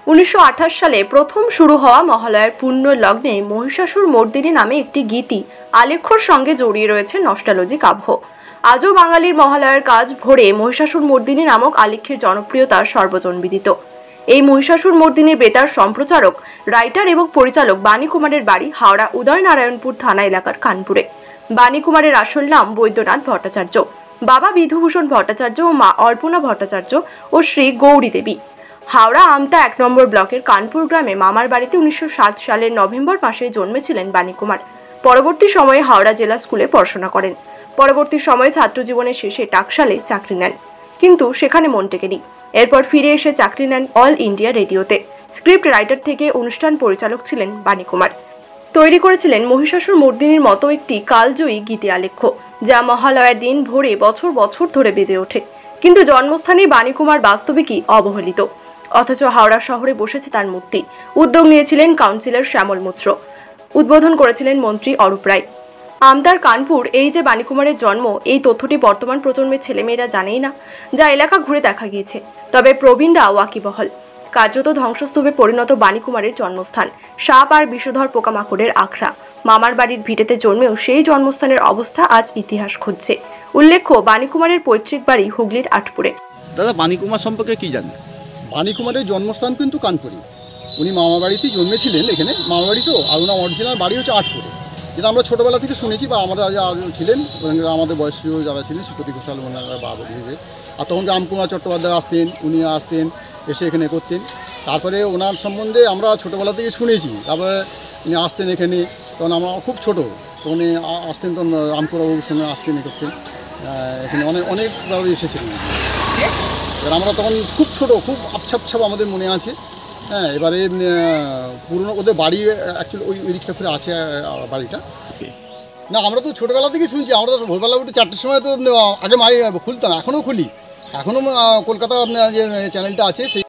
1928 সালে প্রথম শুরু হওয়া মহালয়ার পুণ্য লগ্নে মহিষাসুর মর্দিনী নামে একটি গীতি আলেখ্যর সঙ্গে জড়িয়ে রয়েছে নস্টালজিক আবহ। আজও বাঙালির মহালয়ার কাজ ভরে মহিষাসুর মর্দিনী নামক আলেখ্যের জনপ্রিয়তা সর্বজনবিদিত। এই মহিষাসুর মর্দিনীর বেতার সম্প্রচারক, রাইটার এবং পরিচালক বাণী কুমারের বাড়ি হাওড়া উদয়নারায়ণপুর থানা এলাকার কানপুরে। বাণী কুমারের আসল নাম বৈদ্যনাথ ভট্টাচার্য, বাবা বিধুভূষণ ভট্টাচার্য ও মা অর্পণা ভট্টাচার্য ও শ্রী গৌরী দেবী। হাওড়া আমতা 1 নম্বর ব্লকের কানপুর গ্রামে মামার বাড়িতে 1907 সালের নভেম্বর মাসে জন্মেছিলেন বাণী কুমার। পরবর্তী সময়ে হাওড়া জেলা স্কুলে পড়াশোনা করেন। পরবর্তী সময়ে ছাত্রজীবনের শেষে টাকশালে চাকরি নেন, কিন্তু সেখানে মন টেকেনি। এরপর ফিরে এসে চাকরি নেন অল ইন্ডিয়া রেডিওতে। স্ক্রিপ্ট রাইটার থেকে অনুষ্ঠান পরিচালক ছিলেন বাণী কুমার। তৈরি করেছিলেন মহিষাসুর মর্দিনীর মতো একটি কালজয়ী গীতি আলেখ্য, যা মহালয়ার দিন ভোরে বছর বছর ধরে বেজে ওঠে। কিন্তু জন্মস্থানে বাণী কুমার বাস্তবিকই অবহেলিত, অথচ হাওড়া শহরে বসেছে তার মূর্তি। উদ্যোগ নিয়েছিলেন কাউন্সিলর শ্যামল মিত্র, উদ্বোধন করেছিলেন মন্ত্রী অরূপ রায়। আমতার কানপুর এই যে বাণী কুমারের জন্ম, এই তথ্যটি বর্তমান প্রজন্মের ছেলেমেয়েরা জানেই না, যা এলাকা ঘুরে দেখা গিয়েছে। তবে প্রবীণরা ওয়াকিবহল। কার্যত ধ্বংসস্তূপে পরিণত বাণী কুমারের জন্মস্থান, সাপ আর বিষধর পোকামাকড়ের আখড়া। মামার বাড়ির ভিটেতে জন্মেও সেই জন্মস্থানের অবস্থা আজ ইতিহাস খুঁজছে। উল্লেখ্য, বাণী কুমারের পৈতৃক বাড়ি হুগলির আটপুরে। দাদা, বাণী কুমার সম্পর্কে কি জানেন? বাণী কুমারের জন্মস্থান কিন্তু কানপুরে। উনি মামা বাড়িতেই জন্মেছিলেন এখানে, মামা বাড়ি তো। আর ওনার অরিজিনাল বাড়ি হচ্ছে আটপুরে, যেটা আমরা ছোটোবেলা থেকে শুনেছি, বা আমরা যা ছিলেন আমাদের বয়সীয় যারা ছিলেন, শ্রীপতি ঘোষাল ওনারা বাবা ভেবে। আর তখন রামকুমার চট্টোপাধ্যায় আসতেন, উনি আসতেন, এসে এখানে করতেন। তারপরে ওনার সম্বন্ধে আমরা ছোটোবেলা থেকে শুনেছি। তারপরে উনি আসতেন এখানে, তখন আমরা খুব ছোটো, তখন আসতেন, তখন রামপুরবাবুর সঙ্গে আসতেন, এ করতেন এখানে। অনেকবার এসেছিলেন। এবার আমরা তখন খুব ছোটো, খুব আবছাপ আমাদের মনে আছে। হ্যাঁ, এবারে পুরনো ওদের বাড়ি অ্যাকচুয়ালি ওই দিকটা করে আছে বাড়িটা। না, আমরা তো ছোটোবেলা থেকেই শুনছি। আমরা তো ভোরবেলা উঠে 4টের সময় তো আগে খুলতাম, এখনও খুলি। এখনও কলকাতা যে চ্যানেলটা আছে সেই